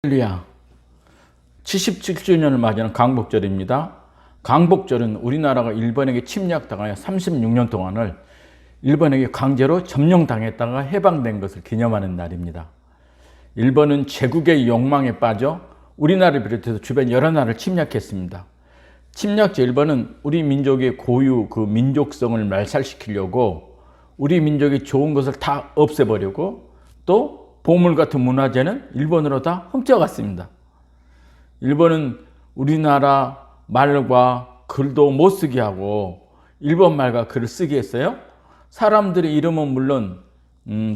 할렐루야. 77주년을 맞이하는 광복절입니다. 광복절은 우리나라가 일본에게 침략당하여 36년 동안을 일본에게 강제로 점령당했다가 해방된 것을 기념하는 날입니다. 일본은 제국의 욕망에 빠져 우리나라를 비롯해서 주변 여러 나라를 침략했습니다. 침략자 일본은 우리 민족의 고유 그 민족성을 말살시키려고 우리 민족의 좋은 것을 다 없애버리고 또 보물 같은 문화재는 일본으로 다 훔쳐갔습니다. 일본은 우리나라 말과 글도 못 쓰게 하고 일본 말과 글을 쓰게 했어요. 사람들의 이름은 물론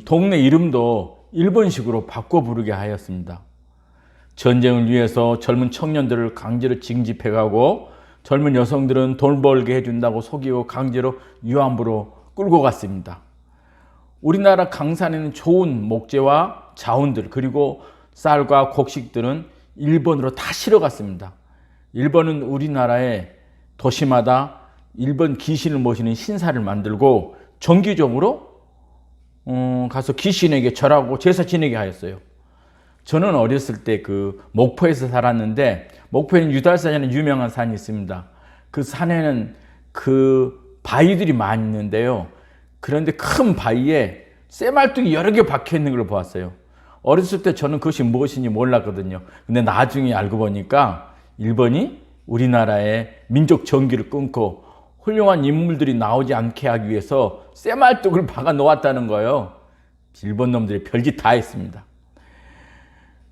동네 이름도 일본식으로 바꿔 부르게 하였습니다. 전쟁을 위해서 젊은 청년들을 강제로 징집해가고 젊은 여성들은 돈 벌게 해준다고 속이고 강제로 유한부로 끌고 갔습니다. 우리나라 강산에는 좋은 목재와 자원들 그리고 쌀과 곡식들은 일본으로 다 실어갔습니다. 일본은 우리나라의 도시마다 일본 귀신을 모시는 신사를 만들고 정기적으로 가서 귀신에게 절하고 제사 지내게 하였어요. 저는 어렸을 때 그 목포에서 살았는데 목포에는 유달산이라는 유명한 산이 있습니다. 그 산에는 그 바위들이 많이 있는데요. 그런데 큰 바위에 쇠말뚝이 여러 개 박혀 있는 걸 보았어요. 어렸을 때 저는 그것이 무엇인지 몰랐거든요. 근데 나중에 알고 보니까 일본이 우리나라의 민족 정기를 끊고 훌륭한 인물들이 나오지 않게 하기 위해서 쇠말뚝을 박아 놓았다는 거예요. 일본 놈들이 별짓 다 했습니다.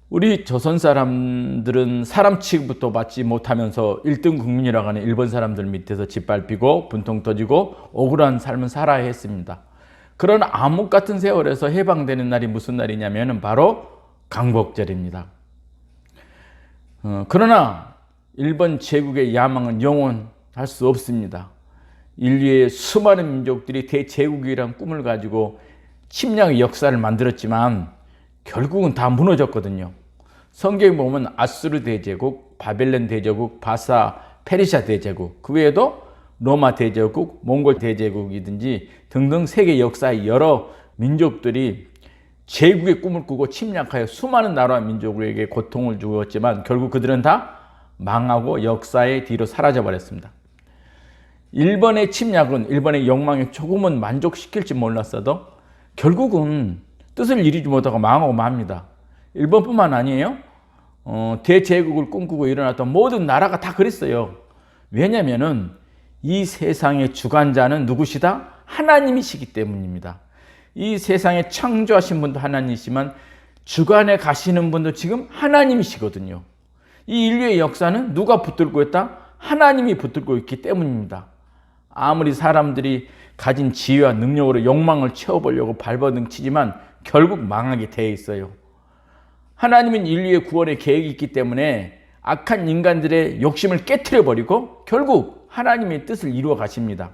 우리 조선 사람들은 사람 취급부터 받지 못하면서 1등 국민이라고 하는 일본 사람들 밑에서 짓밟히고 분통 터지고 억울한 삶을 살아야 했습니다. 그런 암흑 같은 세월에서 해방되는 날이 무슨 날이냐면 바로 광복절입니다. 그러나 일본 제국의 야망은 영원할 수 없습니다. 인류의 수많은 민족들이 대제국이란 꿈을 가지고 침략의 역사를 만들었지만 결국은 다 무너졌거든요. 성경에 보면 아수르 대제국, 바벨론 대제국, 바사, 페르시아 대제국, 그 외에도 로마 대제국, 몽골 대제국이든지 등등 세계 역사의 여러 민족들이 제국의 꿈을 꾸고 침략하여 수많은 나라와 민족에게 고통을 주었지만 결국 그들은 다 망하고 역사의 뒤로 사라져 버렸습니다. 일본의 침략은 일본의 욕망에 조금은 만족시킬지 몰랐어도 결국은 뜻을 이루지 못하고 망하고 맙니다. 일본뿐만 아니에요. 대제국을 꿈꾸고 일어났던 모든 나라가 다 그랬어요. 왜냐하면 이 세상의 주관자는 누구시다? 하나님이시기 때문입니다. 이 세상에 창조하신 분도 하나님이시지만 주관에 가시는 분도 지금 하나님이시거든요. 이 인류의 역사는 누가 붙들고 있다? 하나님이 붙들고 있기 때문입니다. 아무리 사람들이 가진 지혜와 능력으로 욕망을 채워보려고 발버둥 치지만 결국 망하게 되어 있어요. 하나님은 인류의 구원의 계획이 있기 때문에 악한 인간들의 욕심을 깨트려버리고 결국 하나님의 뜻을 이루어 가십니다.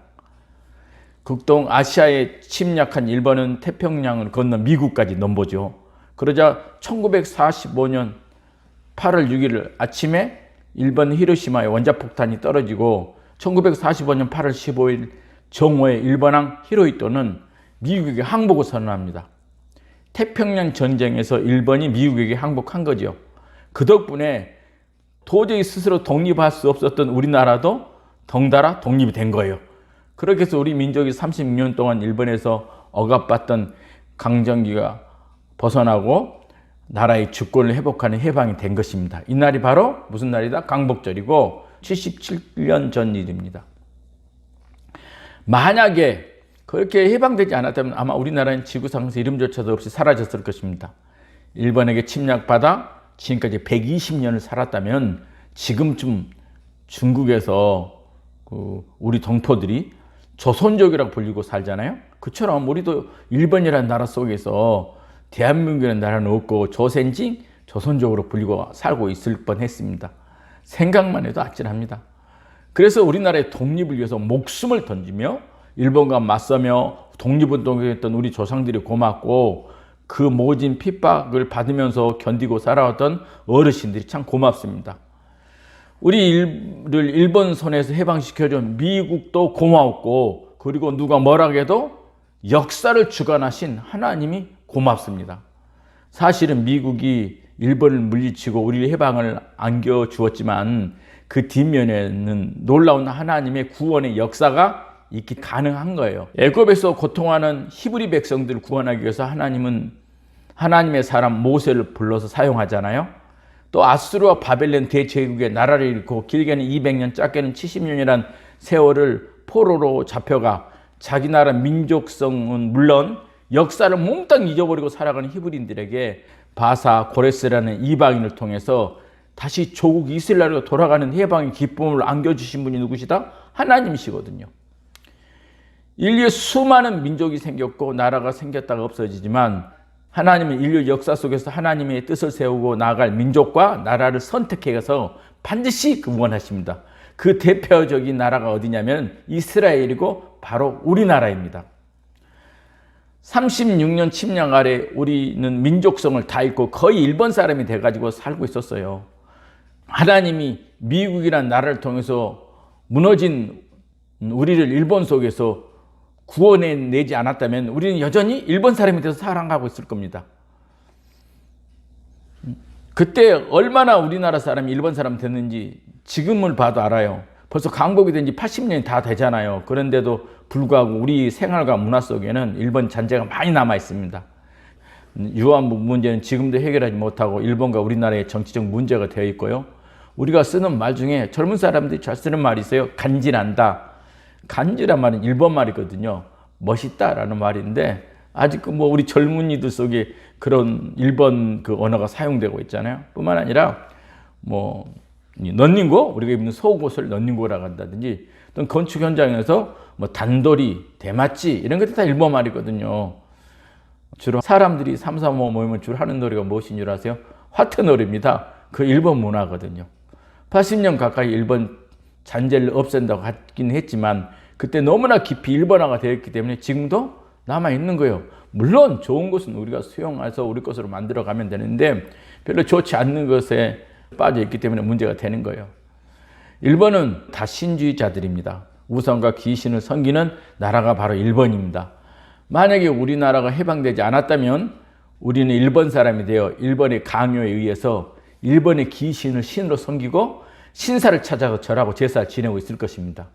극동 아시아에 침략한 일본은 태평양을 건너 미국까지 넘보죠. 그러자 1945년 8월 6일 아침에 일본 히로시마에 원자폭탄이 떨어지고 1945년 8월 15일 정오에 일본왕 히로히토는 미국에게 항복을 선언합니다. 태평양 전쟁에서 일본이 미국에게 항복한 거죠. 그 덕분에 도저히 스스로 독립할 수 없었던 우리나라도 덩달아 독립이 된 거예요. 그렇게 해서 우리 민족이 36년 동안 일본에서 억압받던 강점기가 벗어나고 나라의 주권을 회복하는 해방이 된 것입니다. 이 날이 바로 무슨 날이다? 광복절이고 77년 전 일입니다. 만약에 그렇게 해방되지 않았다면 아마 우리나라는 지구상에서 이름조차도 없이 사라졌을 것입니다. 일본에게 침략받아 지금까지 120년을 살았다면 지금쯤 중국에서 우리 동포들이 조선족이라고 불리고 살잖아요. 그처럼 우리도 일본이라는 나라 속에서 대한민국이라는 나라는 없고 조선지 조선족으로 불리고 살고 있을 뻔했습니다. 생각만 해도 아찔합니다. 그래서 우리나라의 독립을 위해서 목숨을 던지며 일본과 맞서며 독립운동했던 우리 조상들이 고맙고 그 모진 핍박을 받으면서 견디고 살아왔던 어르신들이 참 고맙습니다. 우리를 일본 손에서 해방시켜준 미국도 고마웠고 그리고 누가 뭐라고 해도 역사를 주관하신 하나님이 고맙습니다. 사실은 미국이 일본을 물리치고 우리를 해방을 안겨주었지만 그 뒷면에는 놀라운 하나님의 구원의 역사가 있기 가능한 거예요. 애굽에서 고통하는 히브리 백성들을 구원하기 위해서 하나님은 하나님의 사람 모세를 불러서 사용하잖아요. 또 아수르와 바벨론 대제국의 나라를 잃고 길게는 200년 짧게는 70년이란 세월을 포로로 잡혀가 자기 나라 민족성은 물론 역사를 몽땅 잊어버리고 살아가는 히브리인들에게 바사 고레스라는 이방인을 통해서 다시 조국 이스라엘로 돌아가는 해방의 기쁨을 안겨주신 분이 누구시다? 하나님이시거든요. 인류에 수많은 민족이 생겼고 나라가 생겼다가 없어지지만 하나님은 인류 역사 속에서 하나님의 뜻을 세우고 나아갈 민족과 나라를 선택해서 반드시 원하십니다. 그 대표적인 나라가 어디냐면 이스라엘이고 바로 우리나라입니다. 36년 침략 아래 우리는 민족성을 다 잃고 거의 일본 사람이 돼가지고 살고 있었어요. 하나님이 미국이라는 나라를 통해서 무너진 우리를 일본 속에서 구원해내지 않았다면 우리는 여전히 일본 사람이 돼서 살아가고 있을 겁니다. 그때 얼마나 우리나라 사람이 일본 사람 됐는지 지금을 봐도 알아요. 벌써 강복이 된 지 80년이 다 되잖아요. 그런데도 불구하고 우리 생활과 문화 속에는 일본 잔재가 많이 남아 있습니다. 유한부 문제는 지금도 해결하지 못하고 일본과 우리나라의 정치적 문제가 되어 있고요. 우리가 쓰는 말 중에 젊은 사람들이 잘 쓰는 말이 있어요. 간지난다. 간지란 말은 일본 말이거든요. 멋있다라는 말인데 아직 우리 젊은이들 속에 그런 일본 그 언어가 사용되고 있잖아요. 뿐만 아니라 넌닝고, 우리가 입는 속옷을 넌닝고라고 한다든지, 또 건축 현장에서 단도리, 대마찌 이런 것들 다 일본 말이거든요. 주로 사람들이 3, 4, 5 모이면 주로 하는 놀이가 무엇인 줄 아세요? 화투놀이입니다. 그 일본 문화거든요. 80년 가까이 일본 잔재를 없앤다고 하긴 했지만 그때 너무나 깊이 일본화가 되었기 때문에 지금도 남아있는 거예요. 물론 좋은 것은 우리가 수용해서 우리 것으로 만들어가면 되는데 별로 좋지 않는 것에 빠져있기 때문에 문제가 되는 거예요. 일본은 다 신주의자들입니다. 우상과 귀신을 섬기는 나라가 바로 일본입니다. 만약에 우리나라가 해방되지 않았다면 우리는 일본 사람이 되어 일본의 강요에 의해서 일본의 귀신을 신으로 섬기고 신사를 찾아서 절하고 제사를 지내고 있을 것입니다.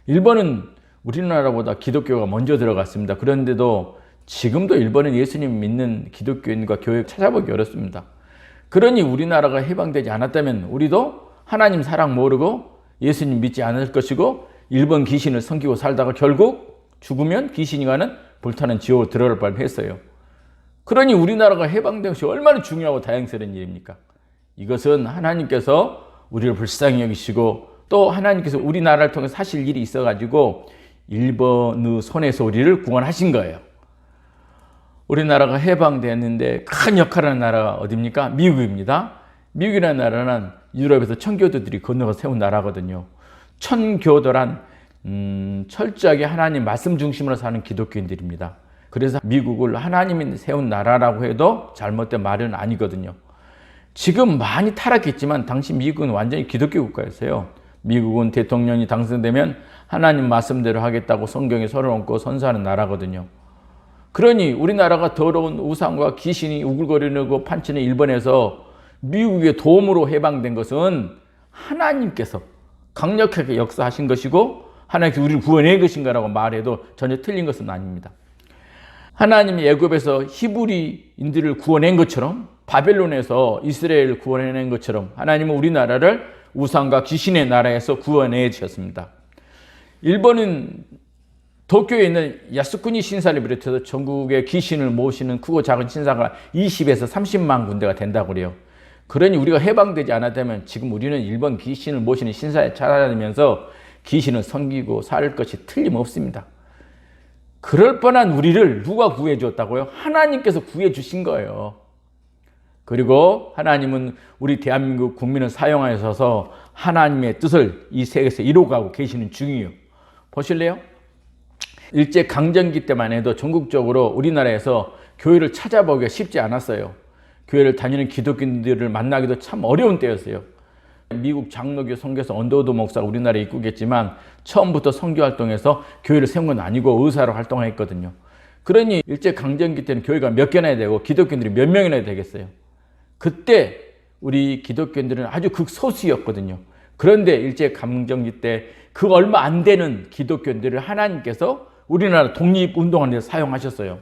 일본은 우리나라보다 기독교가 먼저 들어갔습니다. 그런데도 지금도 일본은 예수님 믿는 기독교인과 교회 찾아보기 어렵습니다. 그러니 우리나라가 해방되지 않았다면 우리도 하나님 사랑 모르고 예수님 믿지 않을 것이고 일본 귀신을 섬기고 살다가 결국 죽으면 귀신이 가는 불타는 지옥으로 들어갈 뻔했어요. 그러니 우리나라가 해방된 것이 얼마나 중요하고 다행스러운 일입니까? 이것은 하나님께서 우리를 불쌍히 여기시고 또 하나님께서 우리나라를 통해 사실 일이 있어가지고 일본의 손에서 우리를 구원하신 거예요. 우리나라가 해방됐는데 큰 역할을 하는 나라가 어디입니까? 미국입니다. 미국이라는 나라는 유럽에서 천교도들이 건너가 세운 나라거든요. 천교도란 철저하게 하나님 말씀 중심으로 사는 기독교인들입니다. 그래서 미국을 하나님이 세운 나라라고 해도 잘못된 말은 아니거든요. 지금 많이 타락했지만 당시 미국은 완전히 기독교 국가였어요. 미국은 대통령이 당선되면 하나님 말씀대로 하겠다고 성경에 손을 얹고 선서하는 나라거든요. 그러니 우리나라가 더러운 우상과 귀신이 우글거리고 판치는 일본에서 미국의 도움으로 해방된 것은 하나님께서 강력하게 역사하신 것이고 하나님께서 우리를 구원해 것인가라고 말해도 전혀 틀린 것은 아닙니다. 하나님이 애굽에서 히브리인들을 구원한 것처럼 바벨론에서 이스라엘을 구원해낸 것처럼 하나님은 우리나라를 우상과 귀신의 나라에서 구원해 주셨습니다. 일본은 도쿄에 있는 야스쿠니 신사를 비롯해서 전국의 귀신을 모시는 크고 작은 신사가 20에서 30만 군데가 된다고 그래요. 그러니 우리가 해방되지 않았다면 지금 우리는 일본 귀신을 모시는 신사에 찾아다니면서 귀신을 섬기고 살 것이 틀림없습니다. 그럴 뻔한 우리를 누가 구해 주었다고요? 하나님께서 구해 주신 거예요. 그리고 하나님은 우리 대한민국 국민을 사용하셔서 하나님의 뜻을 이 세계에서 이루어가고 계시는 중이에요. 보실래요? 일제 강점기 때만 해도 전국적으로 우리나라에서 교회를 찾아보기가 쉽지 않았어요. 교회를 다니는 기독교인들을 만나기도 참 어려운 때였어요. 미국 장로교 선교사 언더우드 목사가 우리나라에 입국했지만 처음부터 선교활동에서 교회를 세운 건 아니고 의사로 활동했거든요. 그러니 일제 강점기 때는 교회가 몇 개나 되고 기독교인들이 몇 명이나 되겠어요. 그때 우리 기독교인들은 아주 극소수였거든요. 그런데 일제강점기 때 그 얼마 안 되는 기독교인들을 하나님께서 우리나라 독립운동하는 데 사용하셨어요.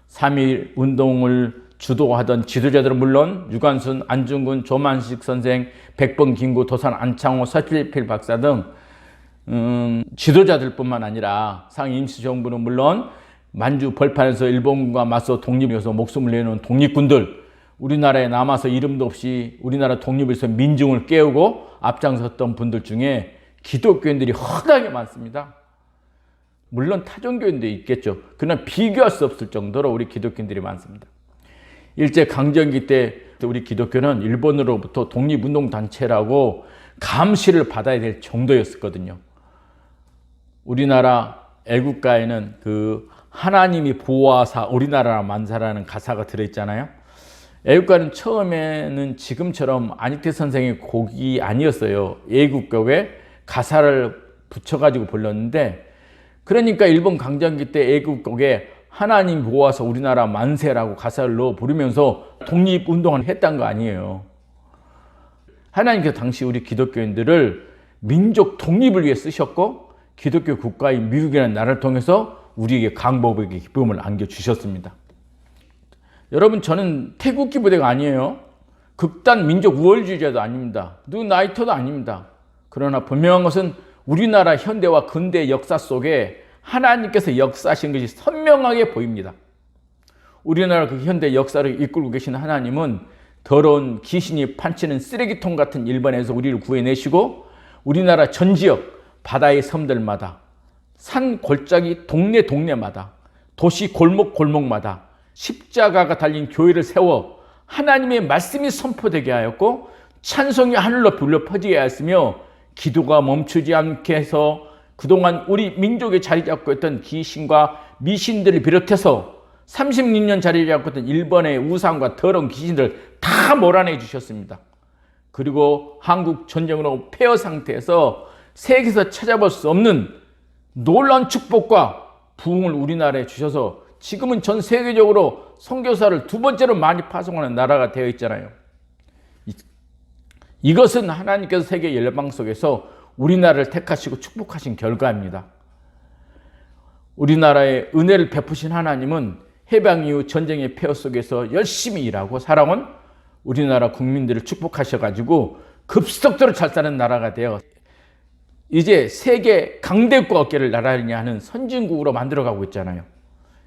3.1 운동을 주도하던 지도자들은 물론 유관순, 안중근, 조만식 선생, 백범, 김구, 도산, 안창호, 서필필 박사 등 지도자들뿐만 아니라 상해 임시정부는 물론 만주 벌판에서 일본군과 맞서 독립을 위해서 목숨을 내놓은 독립군들, 우리나라에 남아서 이름도 없이 우리나라 독립을 위해서 민중을 깨우고 앞장섰던 분들 중에 기독교인들이 허다하게 많습니다. 물론 타종교인도 있겠죠. 그러나 비교할 수 없을 정도로 우리 기독교인들이 많습니다. 일제강점기 때 우리 기독교는 일본으로부터 독립운동단체라고 감시를 받아야 될 정도였거든요. 우리나라 애국가에는 그 하나님이 보호하사 우리나라 만사라는 가사가 들어있잖아요. 애국가는 처음에는 지금처럼 안익태 선생의 곡이 아니었어요. 애국곡에 가사를 붙여가지고 불렀는데, 그러니까 일본 강점기 때 애국곡에 하나님 보호하사 우리나라 만세라고 가사를 넣어 부르면서 독립운동을 했던 거 아니에요. 하나님께서 당시 우리 기독교인들을 민족 독립을 위해 쓰셨고 기독교 국가인 미국이라는 나라를 통해서 우리에게 강복의 기쁨을 안겨주셨습니다. 여러분, 저는 태극기 부대가 아니에요. 극단 민족 우월주의자도 아닙니다. 누나이터도 아닙니다. 그러나 분명한 것은 우리나라 현대와 근대 역사 속에 하나님께서 역사하신 것이 선명하게 보입니다. 우리나라 그 현대 역사를 이끌고 계신 하나님은 더러운 귀신이 판치는 쓰레기통 같은 일본에서 우리를 구해내시고 우리나라 전 지역 바다의 섬들마다 산 골짜기 동네마다 도시 골목마다 십자가가 달린 교회를 세워 하나님의 말씀이 선포되게 하였고 찬송이 하늘로 불러 퍼지게 하였으며 기도가 멈추지 않게 해서 그동안 우리 민족에 자리 잡고 있던 귀신과 미신들을 비롯해서 36년 자리 잡고 있던 일본의 우상과 더러운 귀신들을 다 몰아내 주셨습니다. 그리고 한국 전쟁으로 폐허 상태에서 세계에서 찾아볼 수 없는 놀라운 축복과 부흥을 우리나라에 주셔서 지금은 전 세계적으로 선교사를 두 번째로 많이 파송하는 나라가 되어 있잖아요. 이것은 하나님께서 세계 열방 속에서 우리나라를 택하시고 축복하신 결과입니다. 우리나라에 은혜를 베푸신 하나님은 해방 이후 전쟁의 폐허 속에서 열심히 일하고 살아온 우리나라 국민들을 축복하셔가지고 급속도로 잘 사는 나라가 되어 이제 세계 강대국과 어깨를 나란히 하는 선진국으로 만들어가고 있잖아요.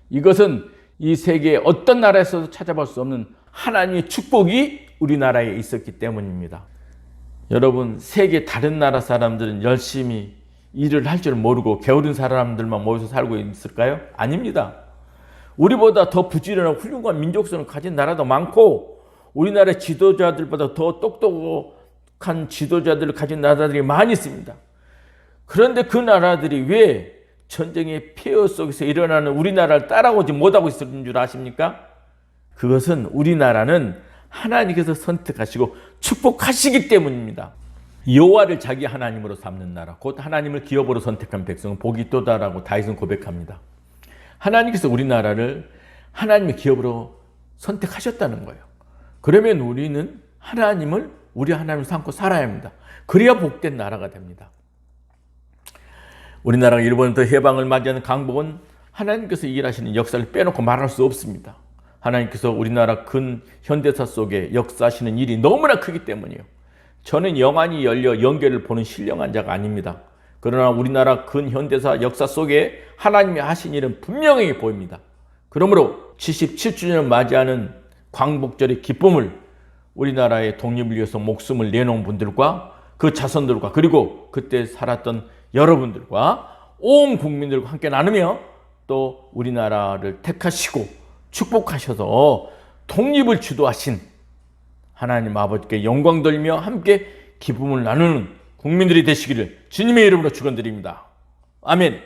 이것은 이 세계의 어떤 나라에서도 찾아볼 수 없는 하나님의 축복이 우리나라에 있었기 때문입니다. 여러분, 세계 다른 나라 사람들은 열심히 일을 할 줄 모르고 게으른 사람들만 모여서 살고 있을까요? 아닙니다. 우리보다 더 부지런하고 훌륭한 민족성을 가진 나라도 많고 우리나라 지도자들보다 더 똑똑한 지도자들을 가진 나라들이 많이 있습니다. 그런데 그 나라들이 왜 전쟁의 폐허 속에서 일어나는 우리나라를 따라오지 못하고 있는 줄 아십니까? 그것은 우리나라는 하나님께서 선택하시고 축복하시기 때문입니다. 여호와를 자기 하나님으로 삼는 나라, 곧 하나님을 기업으로 선택한 백성은 복이 있도다라고 다윗은 고백합니다. 하나님께서 우리나라를 하나님의 기업으로 선택하셨다는 거예요. 그러면 우리는 하나님을 우리 하나님을 삼고 살아야 합니다. 그래야 복된 나라가 됩니다. 우리나라가 일본부터 해방을 맞이하는 강복은 하나님께서 일하시는 역사를 빼놓고 말할 수 없습니다. 하나님께서 우리나라 근현대사 속에 역사하시는 일이 너무나 크기 때문이에요. 저는 영안이 열려 연결을 보는 신령한 자가 아닙니다. 그러나 우리나라 근현대사 역사 속에 하나님이 하신 일은 분명히 보입니다. 그러므로 77주년을 맞이하는 광복절의 기쁨을 우리나라의 독립을 위해서 목숨을 내놓은 분들과 그 자손들과 그리고 그때 살았던 여러분들과 온 국민들과 함께 나누며 또 우리나라를 택하시고 축복하셔서 독립을 주도하신 하나님 아버지께 영광 돌리며 함께 기쁨을 나누는 국민들이 되시기를 주님의 이름으로 축원드립니다. 아멘.